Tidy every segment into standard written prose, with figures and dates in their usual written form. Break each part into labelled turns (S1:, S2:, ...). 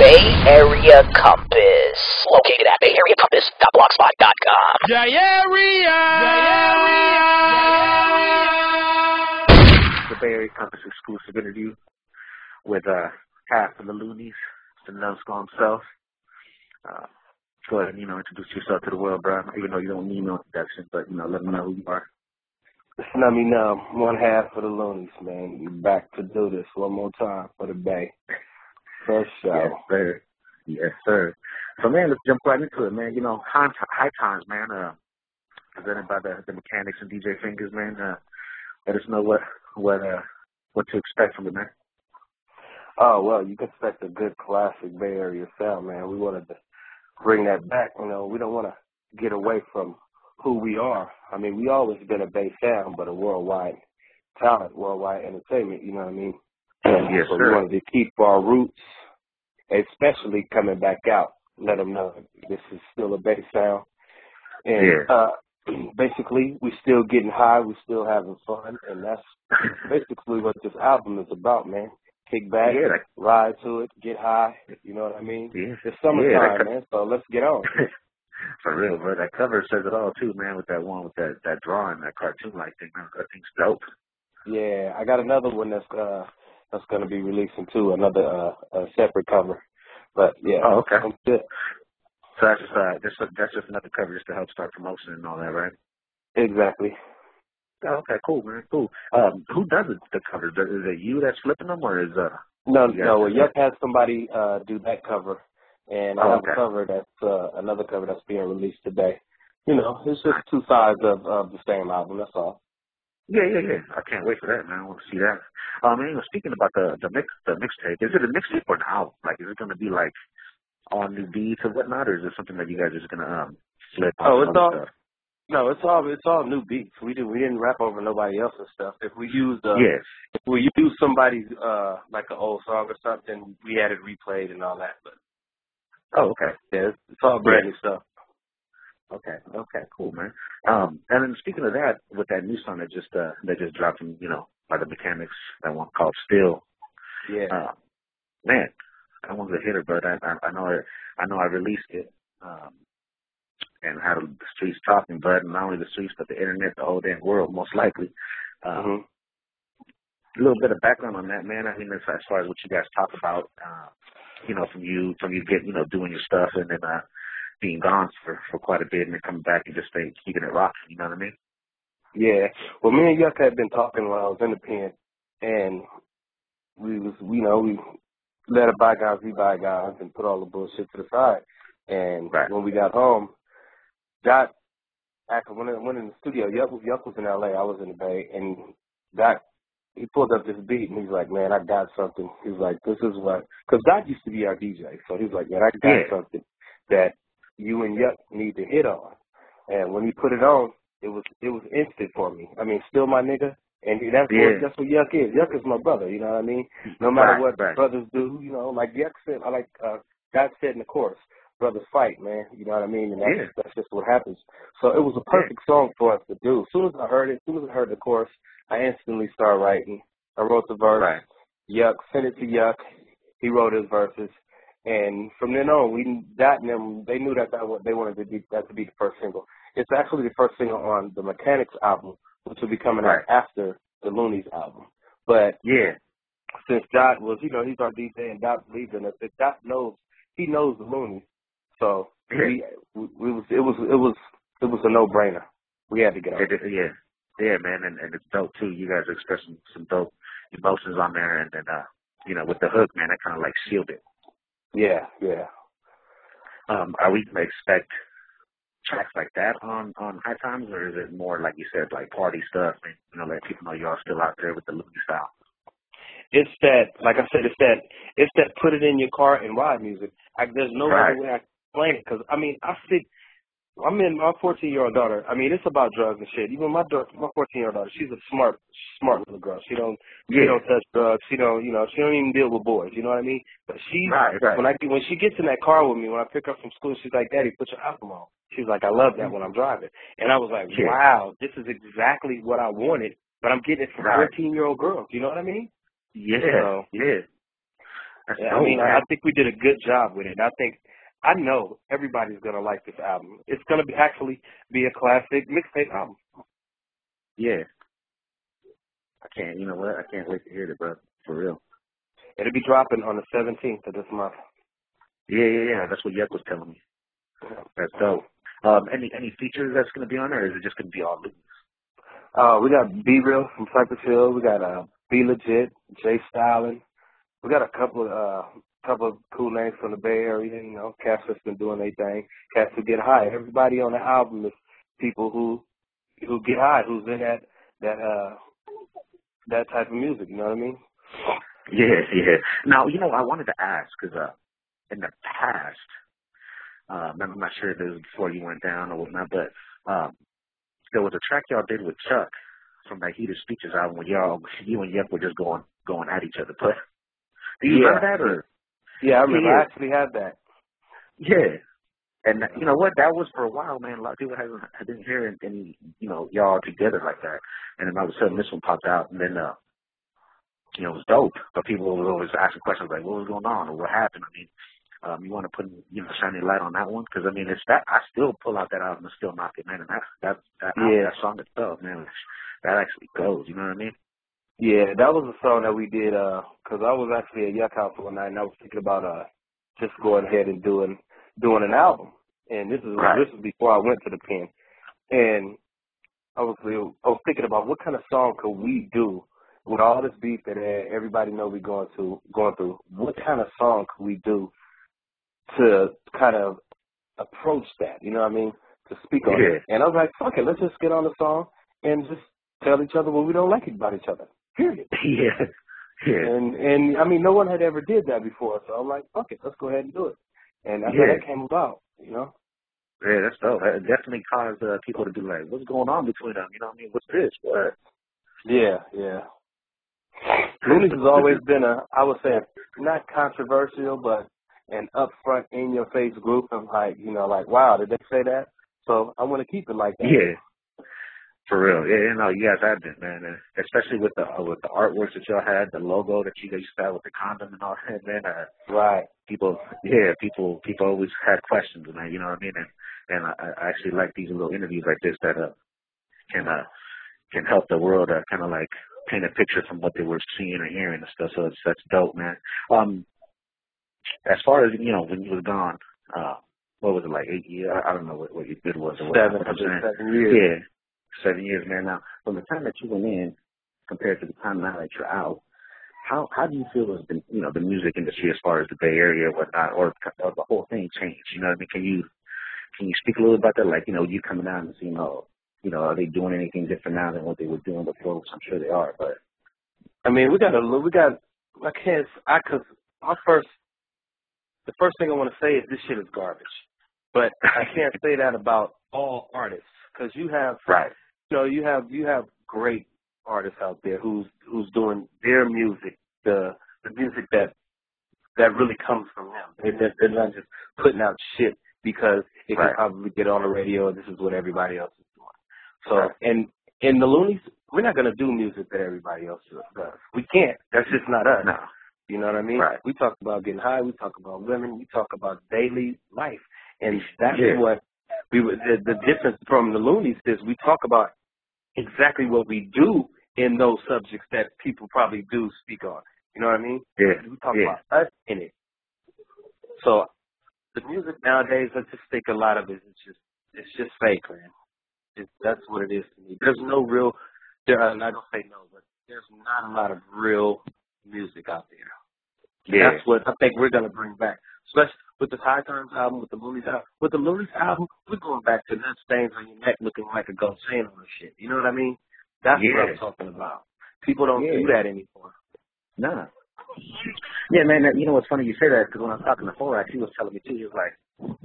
S1: Bay Area Compass. Located at BayAreaCompass.blogspot.com.
S2: The Bay Area Compass exclusive interview with half of the Luniz, the Numskull himself. Go ahead and, introduce yourself to the world, bro. Even though you don't need no introduction, but, let them know who you are.
S3: Let me know. One half of the Luniz, man. You're back to do this one more time for the Bay. First show.
S2: Yes, sir. Yes, sir. So, man, let's jump right into it, man. High Timez, man, presented by the Mechanics and DJ Fingers, man. Let us know what to expect from it, man.
S3: Oh, well, you can expect a good classic Bay Area sound, man. We wanted to bring that back. We don't want to get away from who we are. I mean, we always been a Bay sound, but a worldwide talent, worldwide entertainment, you know what I mean?
S2: Yes,
S3: so
S2: sir.
S3: We wanted to keep our roots, especially coming back out. Let them know this is still a Bay sound. And basically, we still getting high, we still having fun, and that's basically what this album is about, man. Kick back, ride to it, get high, you know what I mean?
S2: Yeah.
S3: It's summertime, man, so let's get on.
S2: For real, bro. That cover says it all, too, man, with that one, with that drawing, that cartoon-like thing, man. That thing's dope.
S3: Yeah, I got another one that's going to be releasing, too, another separate cover. But, yeah.
S2: Oh, okay.
S3: I'm good.
S2: So that's just another cover just to help start promotion and all that, right?
S3: Exactly.
S2: Oh, okay, cool, man, cool. Who does the covers? Is it you that's flipping them, or is
S3: No. Yuck has somebody do that cover, and I have a cover that's another cover that's being released today. It's just two sides of the same album. That's all.
S2: Yeah. I can't wait for that, man. I want to see that. Speaking about the mixtape, is it a mixtape or an album? Like, is it going to be like all new beats or whatnot, or is it something that you guys are just gonna flip on?
S3: Oh, it's all. Stuff? No, it's all new beats. We didn't rap over nobody else's stuff. If we use somebody's like an old song or something, we had it replayed and all that. But yeah, it's all brand new stuff.
S2: Okay, cool, man. And then speaking of that, with that new song that just dropped from by the Mechanics, that one called Still.
S3: Yeah.
S2: Man, that one's a hitter, but I know I released it. And had the streets talking, but not only the streets, but the internet, the whole damn world, most likely. A little bit of background on that, man. I mean, as far as what you guys talk about, from you getting, doing your stuff and then being gone for quite a bit and then coming back and just keeping it rocking, you know what I mean?
S3: Yeah. Well, me and Yuck had been talking while I was in the pen, and we let a bygones be bygones and put all the bullshit to the side. And when we got home, Dot, after when I went in the studio, Yuck was in L.A., I was in the Bay, and Dot, he pulled up this beat, and he's like, man, I got something. He's like, this is what, because Dot used to be our DJ, so he's like, man, I got something that you and Yuck need to hit on. And when he put it on, it was instant for me. I mean, still my nigga, and that's what Yuck is. Yuck is my brother, you know what I mean? No matter what brothers do, like Yuck said, Dot said in the chorus, brothers fight, man. You know what I mean? And that's just what happens. So it was a perfect song for us to do. As soon as I heard the chorus, I instantly started writing. I wrote the verse. Yuck, sent it to Yuck. He wrote his verses. And from then on, they knew that they wanted that to be the first single. It's actually the first single on the Mechanics album, which will be coming out after the Luniz album. But since Dot was, he's our DJ and Dot believes in us, Dot knows the Luniz. So it was a no-brainer. We had to get on.
S2: Yeah, man, and it's dope too. You guys are expressing some dope emotions on there, and then with the hook, man, that kind of like sealed it.
S3: Yeah.
S2: Are we gonna expect tracks like that on High Timez, or is it more like you said, like party stuff, and let people know y'all still out there with the Luniz style?
S3: It's that, like I said, it's that put it in your car and ride music. There's no other way I can explain it, because I mean, I'm in my 14-year-old daughter. I mean, it's about drugs and shit. Even my 14-year-old daughter, she's a smart little girl. She don't touch drugs. She don't even deal with boys. You know what I mean? But when she gets in that car with me, when I pick her up from school, she's like, Daddy, put your album on. She's like, I love that when I'm driving. And I was like, wow, this is exactly what I wanted, but I'm getting it from 14-year-old girls. You know what I mean?
S2: Yeah.
S3: Yeah, I mean, I think we did a good job with it. I know everybody's gonna like this album. It's gonna actually be a classic mixtape album.
S2: Yeah. You know what? I can't wait to hear it, bro. For real.
S3: It'll be dropping on the 17th of this month.
S2: Yeah. That's what Yuck was telling me. That's dope. Any features that's gonna be on there, or is it just gonna be all Luniz?
S3: We got B Real from Cypress Hill. We got Be Legit, Jay Stylin. We got a couple of cool names from the Bay Area. You know, cats that's been doing their thing. Cats who get high. Everybody on the album is people who get high, who's in that type of music. You know what I mean?
S2: Yeah. Now, I wanted to ask because in the past, I'm not sure if it was before you went down or whatnot, but there was a track y'all did with Chuck from that Heated Speeches album where you and Yuck were just going at each other. But do you remember that? Or?
S3: Yeah, I remember. Yeah. I actually had that.
S2: Yeah. And you know what? That was for a while, man. A lot of people didn't hear any, y'all together like that. And then all of a sudden this one popped out, and then it was dope. But people were always asking questions like, what was going on or what happened? I mean, you want to put, shine a light on that one? Because, I mean, it's that I still pull out that album and still knock it, man. And that song itself, man, that actually goes. You know what I mean?
S3: Yeah, that was a song that we did because I was actually at Yuck House one night, and I was thinking about just going ahead and doing an album. And this is before I went to the pen. And I was thinking about what kind of song could we do with all this beef that everybody know we going through. What kind of song could we do to kind of approach that? You know what I mean? To speak on it. And I was like, fuck it, let's just get on the song and just tell each other what we don't like about each other. Period.
S2: Yeah.
S3: And I mean, no one had ever did that before, so I'm like, fuck it, let's go ahead and do it. And that's how that came about,
S2: Yeah, that's dope. It definitely caused people to be like, what's going on between them? You know what I mean? What's this? What?
S3: Yeah. Luniz has always been I would say, not controversial, but an upfront, in-your-face group of wow, did they say that? So I want to keep it like that.
S2: Yeah. For real, yeah, you guys have been, man, and especially with the artworks that y'all had, the logo that you guys used to have with the condom and all that, man.
S3: Right.
S2: People always had questions, man. You know what I mean? And I actually like these little interviews like this that can help the world kind of like paint a picture from what they were seeing or hearing and stuff. So that's dope, man. As far as when you was gone, what was it, like 8 years? I don't know what your bid was. Or
S3: 7 years.
S2: Yeah. 7 years, man. Now, from the time that you went in compared to the time now that you're out, how do you feel has been, the music industry as far as the Bay Area or whatnot, or the whole thing changed? You know what I mean? Can you speak a little about that? Like, you coming out and seeing, are they doing anything different now than what they were doing before? Which I'm sure they are, but
S3: I mean, the first thing I want to say is this shit is garbage. But I can't say that about all artists because you have you have great artists out there who's doing their music, the music that really comes from them. They're not just putting out shit because it can probably get on the radio. This is what everybody else is doing. So and in the Luniz, we're not gonna do music that everybody else does. We can't. That's just not us.
S2: No.
S3: You know what I mean?
S2: Right.
S3: We talk about getting high. We talk about women. We talk about daily life, and that's what the difference from the Luniz is. We talk about exactly what we do in those subjects that people probably do speak on. You know what I mean?
S2: Yeah.
S3: We talk about us in it. So the music nowadays, I just think a lot of it is just fake, man. That's what it is to me. There's no real. I'm not gonna say no, but there's not a lot of real music out there. Yeah. That's what I think we're gonna bring back, especially with the High Timez album, with the Luniz album. With the Luniz album, we're going back to that stains on your neck looking like a ghost saying all this shit. You know what I mean? That's what I'm talking about. People don't do that anymore.
S2: Nah. Yeah, man. You know what's funny you say that because when I was talking to Forax, he was telling me too. He was like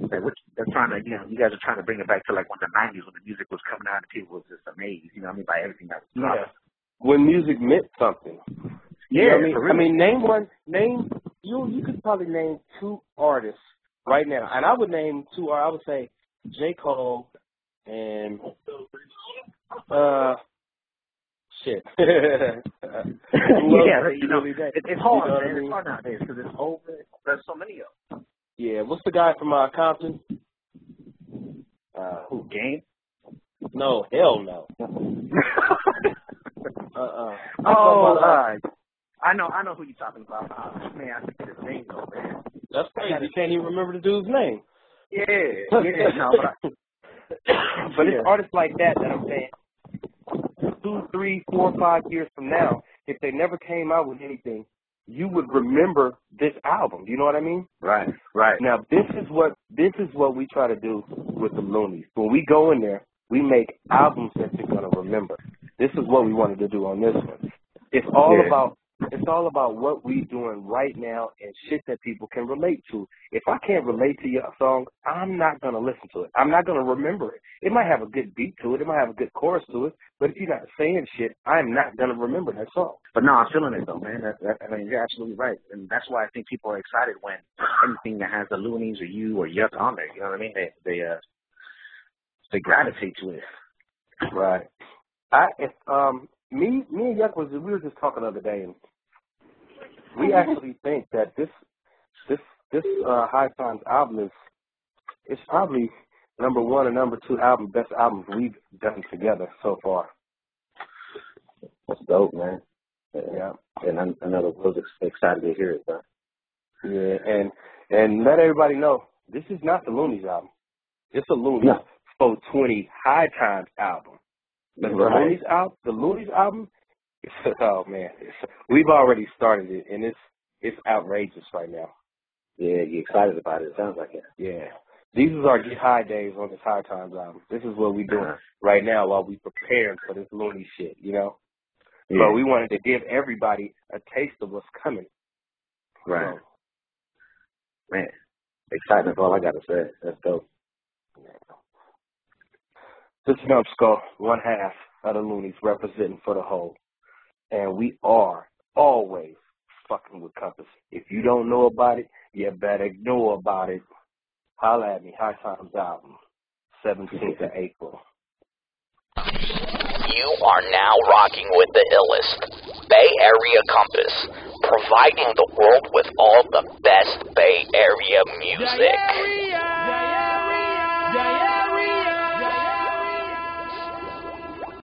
S2: they're trying to, you guys are trying to bring it back to like when the '90s when the music was coming out and people was just amazed. You know what I mean? By everything that was dropping.
S3: Yeah. When music meant something.
S2: Yeah,
S3: you know what I mean, you could probably name two artists right now, and I would name two. I would say J. Cole and shit.
S2: Yeah, you know, it's hard,
S3: you know
S2: man. It's hard nowadays because it's over. There's so many of them.
S3: Yeah, what's the guy from Compton?
S2: Who, Game?
S3: No, hell no.
S2: I know who you're talking about. Man, I forget his name though, man.
S3: That's crazy. You can't even remember the dude's name.
S2: Yeah, no,
S3: but it's artists like that I'm saying 2, 3, 4, 5 years from now, if they never came out with anything, you would remember this album. You know what I mean?
S2: Right.
S3: Now this is what we try to do with the Luniz. When we go in there, we make albums that you're gonna remember. This is what we wanted to do on this one. It's all about what we doing right now and shit that people can relate to. If I can't relate to your song, I'm not going to listen to it. I'm not going to remember it. It might have a good beat to it. It might have a good chorus to it. But if you're not saying shit, I'm not going to remember that song.
S2: But no, I'm feeling it though, man. I mean, you're absolutely right. And that's why I think people are excited when anything that has the Luniz or you or Yuck on there, you know what I mean? They gravitate to it.
S3: Right. Me and Yuck we were just talking the other day, and we actually think that this High Timez album is probably number 1 and number 2 best albums we've done together so far.
S2: That's dope, man.
S3: Yeah.
S2: And I know the world's excited to hear it, bro.
S3: Yeah, and let everybody know, this is not the Luniz album. It's a Luniz 420 High Timez album. But the Luniz album, oh man, we've already started it, and it's outrageous right now.
S2: Yeah, you're excited about it. It sounds like it.
S3: Yeah, these is our get high days on this High Timez album. This is what we doing right now while we preparing for this Luniz shit, you know. Yeah. But we wanted to give everybody a taste of what's coming.
S2: Right. So, man, excitement is all I gotta say. That's dope.
S3: This is Numskull, 1/2 of the Luniz, representing for the whole. And we are always fucking with Compass. If you don't know about it, you better know about it. Holla at me, High Timez album, 17th of April.
S1: You are now rocking with the illest Bay Area Compass, providing the world with all the best Bay Area music.